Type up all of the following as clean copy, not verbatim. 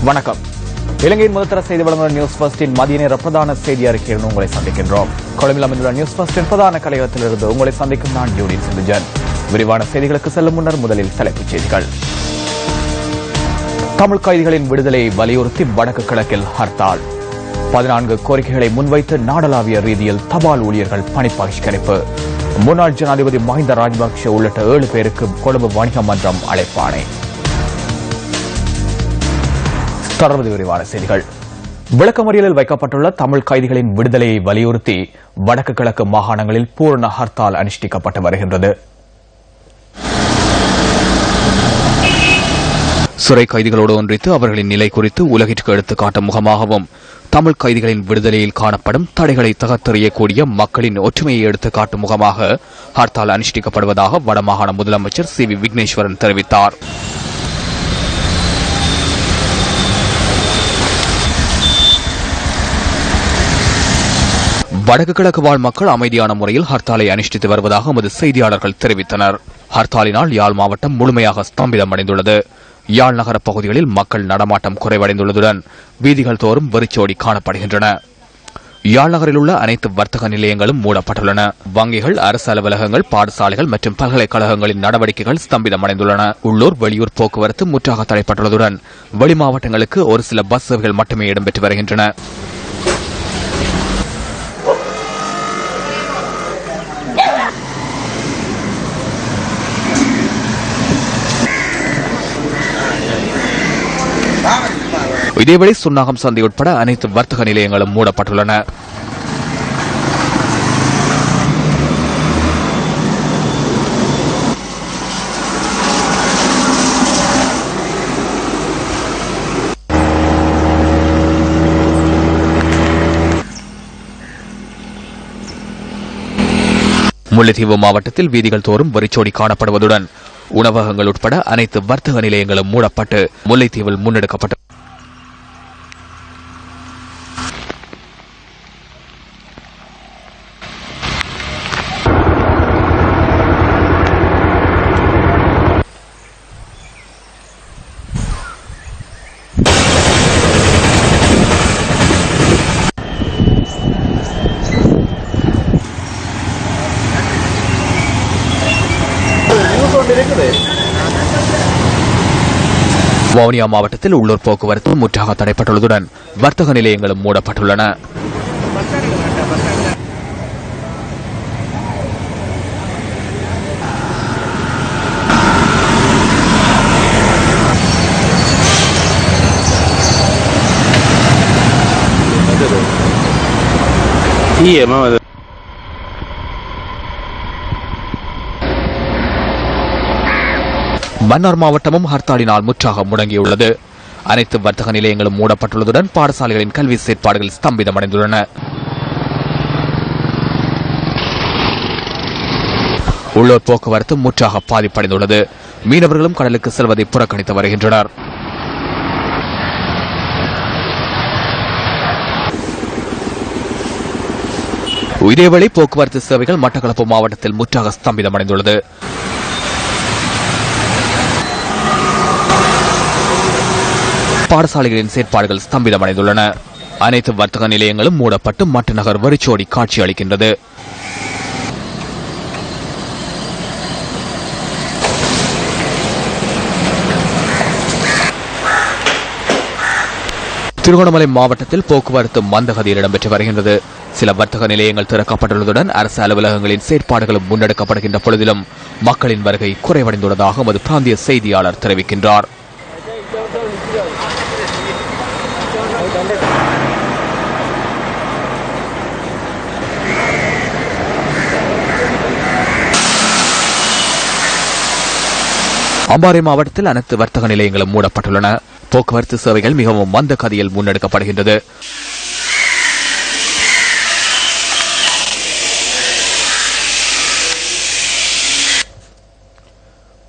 வணக்கம். இலங்கையின் முதல்தர செய்தி வழங்குகிற நியூஸ் ஃபர்ஸ்டின் மதிய நேர பிரதான செய்தி அறிக்கையுடன் உங்களை சந்திக்கின்றோம். கொழும்பில் அமைந்துள்ள நியூஸ் ஃபர்ஸ்டின் பிரதான கலையகத்திலிருந்து உங்களை சந்திக்கும் நான் ஜூடி சிந்துஜன். விரிவான செய்திகளுக்கு செல்லும் முன்னர் முதலில் தலைப்புச் செய்திகள். தமிழ் கைதிகளின் விடுதலையை வலியுறுத்தி வடக்கு கிழக்கில் ஹர்த்தால். 14 கோரிக்கைகளை முன்வைத்து நாடளாவிய ரீதியில் தபால் ஊழியர்கள் பணி பகிஷ்கரிப்பு. முன்னாள் ஜனாதிபதி மஹிந்த ராஜபக்ஷ உள்ளிட்ட 7 பேருக்கு கொழும்பு வணிக மன்றம் அழைப்பாணை. தொடர்ந்து விரிவான செய்திகள். விளக்கமறியலில் வைக்கப்பட்டுள்ள தமிழ் கைதிகளின் விடுதலையை வலியுறுத்தி வடக்கு கிழக்கு மாகாணங்களில் பூரண ஹர்த்தால் அனுஷ்டிக்கப்பட்டு வருகின்றது. சிறை கைதிகளோடு ஒன்றித்து அவர்களின் நிலை குறித்து உலகிற்கு எடுத்துக்காட்டும் முகமாகவும் தமிழ் கைதிகளின் விடுதலையில் காணப்படும் தடைகளை தகர்த்தெறியக்கூடிய மக்களின் ஒற்றுமையை எடுத்துக்காட்டும் முகமாக ஹர்த்தால் அனுஷ்டிக்கப்படுவதாக வடமாகாண முதலமைச்சர் சி வி விக்னேஸ்வரன் தெரிவித்தார். வடக்கு கிழக்கு வாழ் மக்கள் அமைதியான முறையில் ஹர்த்தாலை அனுஷ்டித்து வருவதாக எமது செய்தியாளர்கள் தெரிவித்தனர். ஹர்த்தாலினால் யாழ் மாவட்டம் முழுமையாக ஸ்தம்பிதமடைந்துள்ளது. யாழ் நகர பகுதிகளில் மக்கள் நடமாட்டம் குறைவடைந்துள்ளதுடன் வீதிகள் தோறும் வெறிச்சோடி காணப்படுகின்றன. யாழ் நகரில் உள்ள அனைத்து வர்த்தக நிலையங்களும் மூடப்பட்டுள்ளன. வங்கிகள், அரசு அலுவலகங்கள், பாடசாலைகள் மற்றும் பல்கலைக்கழகங்களின் நடவடிக்கைகள் ஸ்தம்பிதமடைந்துள்ளன. உள்ளூர் வெளியூர் போக்குவரத்து முற்றாக தடைப்பட்டுள்ளதுடன் வெளி மாவட்டங்களுக்கு ஒரு சில பஸ் சேவைகள் மட்டுமே இடம்பெற்று வருகின்றன. இதேவேளை சுன்னாகம் சந்தை உட்பட அனைத்து வர்த்தக நிலையங்களும் மூடப்பட்டுள்ளன. முல்லைத்தீவு மாவட்டத்தில் வீதிகள் தோறும் வெறிச்சோடி காணப்படுவதுடன் உணவகங்கள் உட்பட அனைத்து வர்த்தக நிலையங்களும் மூடப்பட்டு முல்லைத்தீவில் முன்னெடுக்கப்பட்டது. வவுனியா மாவட்டத்தில் உள்ளூர் போக்குவரத்து முற்றாக தடைப்பட்டுள்ளதுடன் வர்த்தக நிலையங்களும் மூடப்பட்டுள்ளன. மன்னார் மாவட்டமும் ஹர்த்தாலினால் முற்றாக முடங்கியுள்ளது. அனைத்து வர்த்தக நிலையங்களும் மூடப்பட்டுள்ளதுடன் பாடசாலைகளின் கல்வி செயற்பாடுகள் ஸ்தம்பிதமடைந்துள்ளன. உள்ளூர் போக்குவரத்து முற்றாக பாதிப்படைந்துள்ளது. மீனவர்களும் கடலுக்கு செல்வதை புறக்கணித்து வருகின்றனர். இதேவேளை போக்குவரத்து சேவைகள் மட்டக்களப்பு மாவட்டத்தில் முற்றாக ஸ்தம்பிதமடைந்துள்ளது. பாடசாலைகளின் செயற்பாடுகள் ஸ்தம்பிதமடைந்துள்ளன. அனைத்து வர்த்தக நிலையங்களும் மூடப்பட்டு மட்ட நகர் வெறிச்சோடி காட்சி அளிக்கின்றது. திருகோணமலை மாவட்டத்தில் போக்குவரத்து மந்தகதியில் இடம்பெற்று வருகின்றது. சில வர்த்தக நிலையங்கள் திறக்கப்பட்டுள்ளதுடன் அரசு அலுவலகங்களின் செயற்பாடுகளும் முன்னெடுக்கப்படுகின்ற பொழுதிலும் மக்களின் வருகை குறைவடைந்துள்ளதாக எமது பிராந்திய செய்தியாளர் தெரிவிக்கின்றார். அம்பாறை மாவட்டத்தில் அனைத்து வர்த்தக நிலையங்களும் மூடப்பட்டுள்ளன. போக்குவரத்து சேவைகள் மிகவும் மந்த கதியில் முன்னெடுக்கப்படுகின்றது.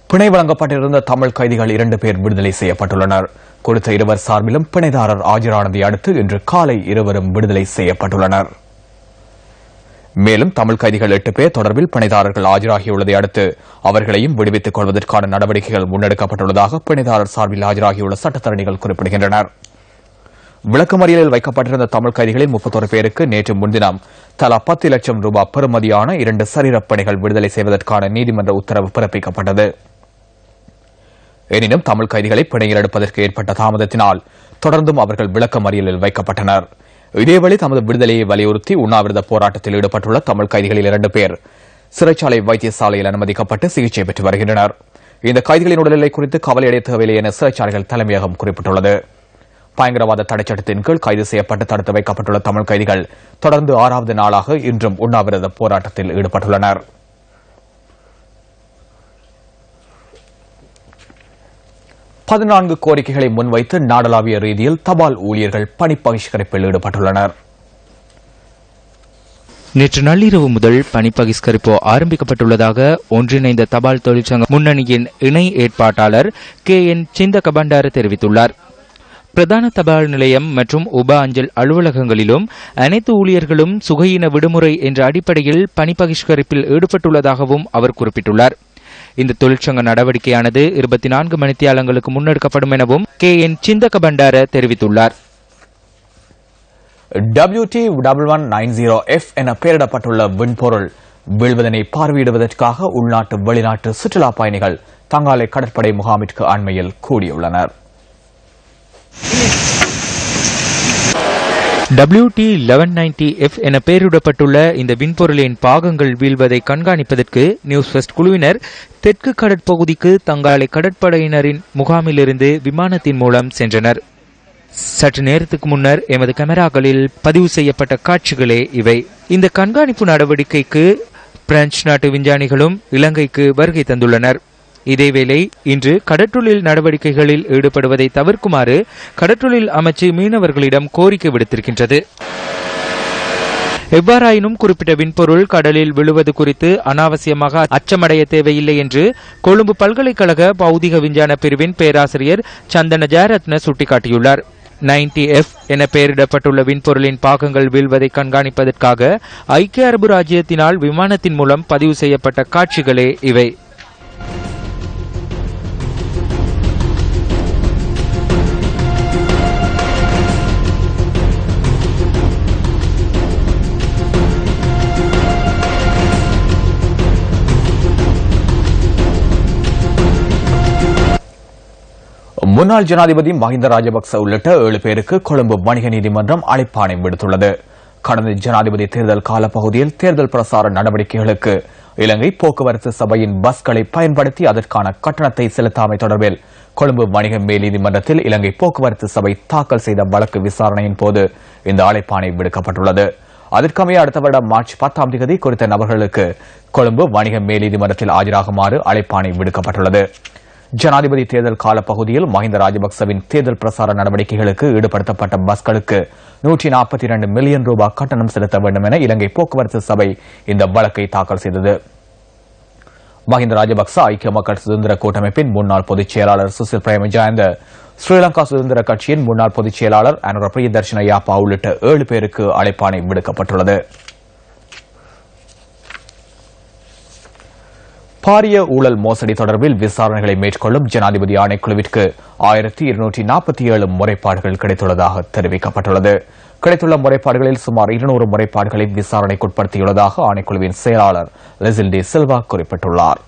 பிணை வழங்கப்பட்டிருந்த தமிழ் கைதிகள் 2 பேர் விடுதலை செய்யப்பட்டுள்ளனர். குறித்த இருவர் சார்பிலும் பிணைதாரர் ஆஜரானதை அடுத்து இன்று காலை இருவரும் விடுதலை செய்யப்பட்டுள்ளனர். மேலும் தமிழ் கைதிகள் 8 பேர் தொடர்பில் பிணைதாரர்கள் ஆஜராகியுள்ளதை அடுத்து அவர்களையும் விடுவித்துக் கொள்வதற்கான நடவடிக்கைகள் முன்னெடுக்கப்பட்டுள்ளதாக பிணைதாரர் சார்பில் ஆஜராகியுள்ள சட்டத்தரணிகள் குறிப்பிடுகின்றனர். விளக்கமறியலில் வைக்கப்பட்டிருந்த தமிழ் கைதிகளில் 31 பேருக்கு நேற்று முன்தினம் தலா 10 லட்சம் ரூபாய் பெறுமதியான 2 சரீரப்பணிகள் விடுதலை செய்வதற்கான நீதிமன்ற உத்தரவு பிறப்பிக்கப்பட்டது. எனினும் தமிழ் கைதிகளை பிணையில் எடுப்பதற்கு ஏற்பட்ட தாமதத்தினால் தொடர்ந்தும் அவர்கள் விளக்கமறியலில் வைக்கப்பட்டனர். இதேவேளை தமது விடுதலையை வலியுறுத்தி உண்ணாவிரத போராட்டத்தில் ஈடுபட்டுள்ள தமிழ் கைதிகளில் 2 பேர் சிறைச்சாலை வைத்தியசாலையில் அனுமதிக்கப்பட்டு சிகிச்சை பெற்று வருகின்றனர். இந்த கைதிகளின் உடல்நிலை குறித்து கவலையடைய தேவையில்லை என சிறைச்சாலைகள் தலைமையகம் குறிப்பிட்டுள்ளது. பயங்கரவாத தடைச்சட்டத்தின் கீழ் கைது செய்யப்பட்டு தடுத்து வைக்கப்பட்டுள்ள தமிழ் கைதிகள் தொடர்ந்து 6வது நாளாக இன்றும் உண்ணாவிரத போராட்டத்தில் ஈடுபட்டுள்ளனர். 14 கோரிக்கைகளை முன்வைத்து நாடளாவிய ரீதியில் தபால் ஊழியர்கள் பணி பகிஷ்கரிப்பில் ஈடுபட்டுள்ளனர். நேற்று நள்ளிரவு முதல் பணி பகிஷ்கரிப்பு ஆரம்பிக்கப்பட்டுள்ளதாக ஒன்றிணைந்த தபால் தொழிற்சங்க முன்னணியின் இணை ஏற்பாட்டாளர் KN சிந்தகபண்டார தெரிவித்துள்ளார். பிரதான தபால் நிலையம் மற்றும் உப அஞ்சல் அலுவலகங்களிலும் அனைத்து ஊழியர்களும் சுகையின விடுமுறை என்ற அடிப்படையில் பணி பகிஷ்கரிப்பில் ஈடுபட்டுள்ளதாகவும் அவர் குறிப்பிட்டுள்ளார். இந்த தொழிற்சங்க நடவடிக்கையானது 24 மணித்தியாலங்களுக்கு முன்னெடுக்கப்படும் எனவும் KN சிந்தகபண்டார தெரிவித்துள்ளார். WT1190F என பெயரிடப்பட்டுள்ள விண்பொருள் வீழ்வதனை பார்வையிடுவதற்காக உள்நாட்டு வெளிநாட்டு சுற்றுலா பயணிகள் தங்காலை கடற்படை முகாமிற்கு அண்மையில் கூடியுள்ளனர். WT1190F என பெயரிடப்பட்டுள்ள இந்த விண்பொருளின் பாகங்கள் வீழ்வதை கண்காணிப்பதற்கு நியூஸ் ஃபர்ஸ்ட் குழுவினர் தெற்கு கடற்பகுதிக்கு தங்காலை கடற்படையினரின் முகாமிலிருந்து விமானத்தின் மூலம் சென்றனர். சற்று நேரத்துக்கு முன்னர் எமது கேமராக்களில் பதிவு செய்யப்பட்ட காட்சிகளே இவை. இந்த கண்காணிப்பு நடவடிக்கைக்கு பிரெஞ்சு நாட்டு விஞ்ஞானிகளும் இலங்கைக்கு வருகை தந்துள்ளனர். இதேவேளை இன்று கடற்றொழில் நடவடிக்கைகளில் ஈடுபடுவதை தவிர்க்குமாறு கடற்றொழில் அமைச்சு மீனவர்களிடம் கோரிக்கை விடுத்திருக்கின்றது. எவ்வாறாயினும் குறிப்பிட்ட விண்பொருள் கடலில் விழுவது குறித்து அனாவசியமாக அச்சமடைய தேவையில்லை என்று கொழும்பு பல்கலைக்கழக பௌதிக விஞ்ஞான பிரிவின் பேராசிரியர் சந்தன ஜெயரத்ன சுட்டிக்காட்டியுள்ளார். 90F என பெயரிடப்பட்டுள்ள விண்பொருளின் பாகங்கள் வீழ்வதை கண்காணிப்பதற்காக ஐக்கிய அரபு ராஜ்யத்தினால் விமானத்தின் மூலம் பதிவு செய்யப்பட்ட காட்சிகளே இவை. முன்னாள் ஜனாதிபதி மஹிந்த ராஜபக்ச உள்ளிட்ட 7 பேருக்கு கொழும்பு வணிக நீதிமன்றம் அழைப்பாணை விடுத்துள்ளது. கடந்த ஜனாதிபதி தேர்தல் காலப்பகுதியில் தேர்தல் பிரசார நடவடிக்கைகளுக்கு இலங்கை போக்குவரத்து சபையின் பஸ்களை பயன்படுத்தி அதற்கான கட்டணத்தை செலுத்தாமை தொடர்பில் கொழும்பு வணிக மேல் நீதிமன்றத்தில் இலங்கை போக்குவரத்து சபை தாக்கல் செய்த வழக்கு விசாரணையின் போது இந்த அழைப்பாணை விடுக்கப்பட்டுள்ளது. அதற்கமைய அடுத்த வருடம் மார்ச் 10ஆம் தேதி குறித்த நபர்களுக்கு கொழும்பு வணிக மேல் நீதிமன்றத்தில் ஆஜராகுமாறு அழைப்பாணை விடுக்கப்பட்டுள்ளது. ஜனாதிபதி தேர்தல் காலப்பகுதியில் மஹிந்த ராஜபக்சவின் தேர்தல் பிரசார நடவடிக்கைகளுக்கு ஈடுபடுத்தப்பட்ட பஸ்களுக்கு 142 மில்லியன் ரூபாய் கட்டணம் செலுத்த வேண்டும் என இலங்கை போக்குவரத்து சபை இந்த வழக்கை தாக்கல் செய்தது. மஹிந்த ராஜபக்ச ஐக்கிய மக்கள் சுதந்திர கூட்டமைப்பின் முன்னாள் பொதுச் செயலாளர் சுசில் பிரேமஜயந்த, ஸ்ரீலங்கா சுதந்திர கட்சியின் முன்னாள் பொதுச் செயலாளர் அனுர பிரியதர்ஷன யாப்பா உள்ளிட்ட 7 பேருக்கு அழைப்பாணை விடுக்கப்பட்டுள்ளது. பாரிய ஊழல் மோசடி தொடர்பில் விசாரணைகளை மேற்கொள்ளும் ஜனாதிபதி ஆணைக்குழுவிற்கு 1247 முறைப்பாடுகள் கிடைத்துள்ளதாக தெரிவிக்கப்பட்டுள்ளது. கிடைத்துள்ள முறைப்பாடுகளில் சுமார் 200 முறைப்பாடுகளை விசாரணைக்குட்படுத்தியுள்ளதாக ஆணைக்குழுவின் செயலாளர் லெசில் டி சில்வா குறிப்பிட்டுள்ளார்.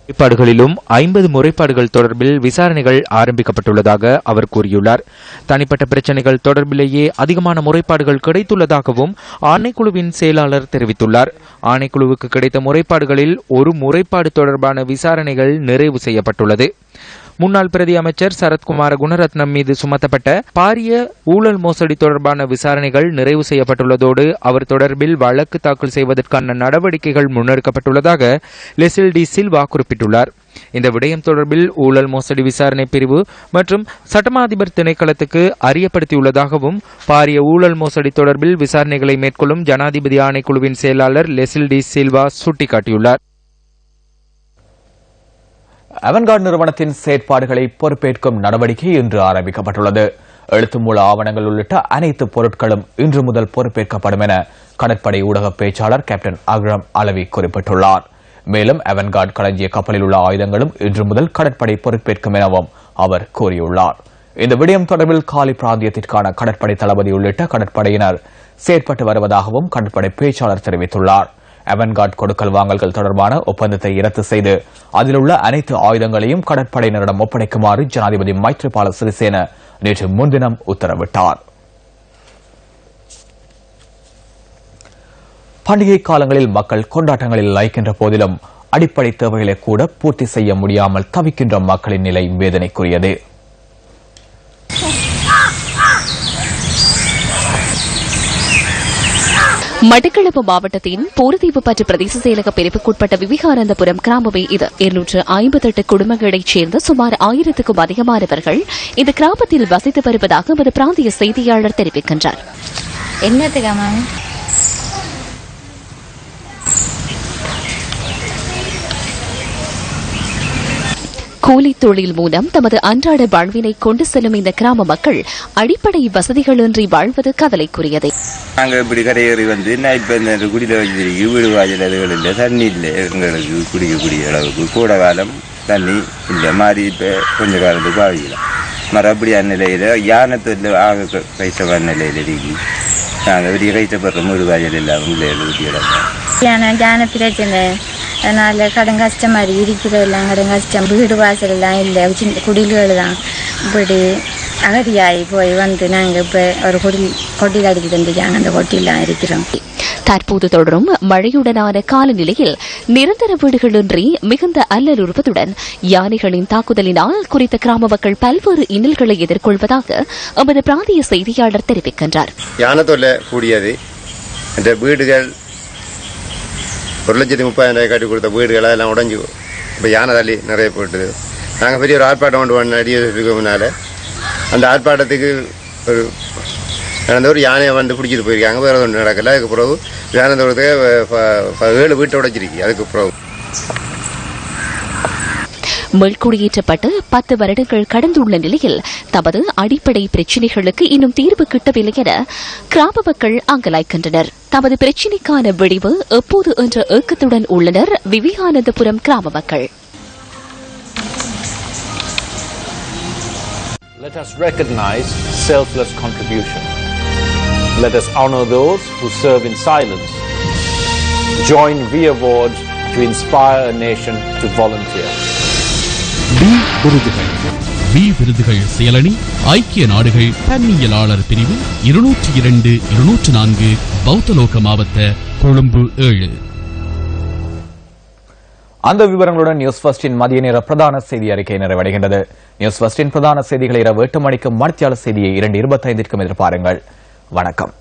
முறைப்பாடுகளிலும் 50 முறைப்பாடுகள் தொடர்பில் விசாரணைகள் ஆரம்பிக்கப்பட்டுள்ளதாக அவர் கூறியுள்ளார். தனிப்பட்ட பிரச்சினைகள் தொடர்பிலேயே அதிகமான முறைப்பாடுகள் கிடைத்துள்ளதாகவும் ஆணைக்குழுவின் செயலாளர் தெரிவித்துள்ளார். ஆணைக்குழுவுக்கு கிடைத்த முறைப்பாடுகளில் ஒரு முறைப்பாடு தொடர்பான விசாரணைகள் நிறைவு செய்யப்பட்டுள்ளது. முன்னாள் பிரதி அமைச்சர் சரத்குமார குணரத்னம் மீது சுமத்தப்பட்ட பாரிய ஊழல் மோசடி தொடர்பான விசாரணைகள் நிறைவு செய்யப்பட்டுள்ளதோடு அவர் தொடர்பில் வழக்கு தாக்கல் செய்வதற்கான நடவடிக்கைகள் முன்னெடுக்கப்பட்டுள்ளதாக லெசில் டி சில்வா குறிப்பிட்டுள்ளார். இந்த விடயம் தொடர்பில் ஊழல் மோசடி விசாரணை பிரிவு மற்றும் சட்டமா அதிபர் திணைக்களத்துக்கு அறியப்படுத்தியுள்ளதாகவும் பாரிய ஊழல் மோசடி தொடர்பில் விசாரணைகளை மேற்கொள்ளும் ஜனாதிபதி ஆணைக்குழுவின் செயலாளர் லெசில் டி சில்வா சுட்டிக்காட்டியுள்ளார். அவன்கார்ட் நிறுவனத்தின் செயற்பாடுகளை பொறுப்பேற்கும் நடவடிக்கை இன்று ஆரம்பிக்கப்பட்டுள்ளது. எழுத்து மூல ஆவணங்கள் உள்ளிட்ட அனைத்து பொருட்களும் இன்று முதல் பொறுப்பேற்கப்படும் என கடற்படை ஊடக பேச்சாளர் கேப்டன் அக்ரம் அலவி குறிப்பிட்டுள்ளார். மேலும் அவன்கார்ட் களஞ்சிய கப்பலில் உள்ள ஆயுதங்களும் இன்று முதல் கடற்படை பொறுப்பேற்கும் எனவும் அவர் கூறியுள்ளார். இந்த விடயம் தொடர்பில் காலி பிராந்தியத்திற்கான கடற்படை தளபதி உள்ளிட்ட கடற்படையினர் செயற்பட்டு வருவதாகவும் கடற்படை பேச்சாளர் தெரிவித்துள்ளார். அவன்கார்ட் கொடுக்கல் வாங்கல்கள் தொடர்பான ஒப்பந்தத்தை ரத்து செய்து அதில் உள்ள அனைத்து ஆயுதங்களையும் கடற்படையினரிடம் ஒப்படைக்குமாறு ஜனாதிபதி மைத்ரிபால சிறிசேன நேற்று முன்தினம் உத்தரவிட்டார். பண்டிகை காலங்களில் மக்கள் கொண்டாட்டங்களில் லயிக்கின்ற போதிலும் அடிப்படை தேவைகளை கூட பூர்த்தி செய்ய முடியாமல் தவிக்கின்ற மக்களின் நிலை வேதனைக்குரியது. மட்டக்களப்பு மாவட்டத்தின் போர்தீவு பற்று பிரதேச செயலக பிரிவுக்குட்பட்ட விவேகானந்தபுரம் கிராமமே இது. 258 குடும்பங்களைச் சேர்ந்த சுமார் 1000க்கும் அதிகமானவர்கள் இந்த கிராமத்தில் வசித்து வருவதாக எமது பிராந்திய செய்தியாளர் தெரிவிக்கின்றார். கூலி தொழில் மூலம் தமது அன்றாட வாழ்வினை கொண்டு செல்லும் இந்த கிராம மக்கள் அடிப்படை வசதிகளின்றி வாழ்வது கவலைக்குரியது. நாங்கள் இப்படி கரையேறி வந்து இப்ப இந்த குடியில வச்சிருக்கு வீடு வாயில் அதுகள் இல்லை, தண்ணி இல்லை, எங்களுக்கு குடிக்கக்கூடிய அளவுக்கு கூட காலம் தண்ணி இல்லை மாறி இப்ப கொஞ்ச காலத்துக்கு ஆகிக்கலாம். மறுபடியான நிலையில யானத்தில் ஆக கைத்தவ நிலையில இருக்கு. நாங்கள் பெரிய கைத்தப்படுற வீடு வாயில் இல்லாமல் நிலையில ஊட்டியிடலாம். ஜான பிரச்சனை, அதனால கடன் கஷ்டம் மாதிரி இருக்கிறதெல்லாம் கடன் கஷ்டம், வீடு வாசல் எல்லாம் இல்லை, சின்ன குடில்கள் தான். இப்படி அகதியாகி போய் வந்து நாங்கள் இப்போ ஒரு கொட்டில் அடித்து தந்துட்டாங்க, அந்த கொட்டிலாம் இருக்கிறோம். தற்போது தொடரும் மழையுடனான காலநிலையில் நிரந்தர வீடுகளின்றி மிகுந்த அல்லலுறுவதுடன் யானைகளின் தாக்குதலினால் குறித்த கிராம மக்கள் பல்வேறு இன்னல்களை எதிர்கொள்வதாக எமது பிராந்திய செய்தியாளர் தெரிவிக்கின்றார். யானை தொல்லை கூடியது. இந்த வீடுகள் 1,30,000 கட்டி கொடுத்த வீடுகளை எல்லாம் உடஞ்சி இப்போ யானை தள்ளி நிறைய போட்டுது. நாங்கள் பெரிய ஒரு ஆர்ப்பாட்டம் கொண்டு வந்த அடிக்க முன்னால் அந்த ஆர்ப்பாட்டத்துக்கு ஒரு யானையை வந்து பிடிச்சிட்டு போயிருக்காங்க. வேறு ஒன்று நடக்கல. அதுக்கு பிறகு யானை தோட்டத்துக்கு 7 வீட்டை உடைச்சிருக்கு. அதுக்கு பிறகு மீள்குடியேற்றப்பட்டு 10 வருடங்கள் கடந்துள்ள நிலையில் தமது அடிப்படை பிரச்சினைகளுக்கு இன்னும் தீர்வு கிட்டவில்லை என கிராம மக்கள் அங்கலாய்க்கின்றனர். தமது பிரச்சினைக்கான விடிவு எப்போது என்ற ஏக்கத்துடன் உள்ளனர் விவேகானந்தபுரம் கிராம மக்கள். Let us recognize selfless contribution. Let us honor those who serve in silence. Join V Awards to inspire a nation to volunteer. விருதுகள் செயலணி ஐக்கிய நாடுகள் தன்னியலாளர் பிரிவு 202-204 பௌத்தலோக மாவட்ட கொழும்பு 7. அந்த விவரங்களுடன் நியூஸ் ஃபர்ஸ்டின் மதிய நேர பிரதான செய்தி அறிக்கை நிறைவடைகின்றது. நியூஸ் ஃபர்ஸ்டின் பிரதான செய்திகளை இரவு 8 மணிக்கு மணித்தியால செய்தியை 2:25 எதிர்பாருங்கள். வணக்கம்.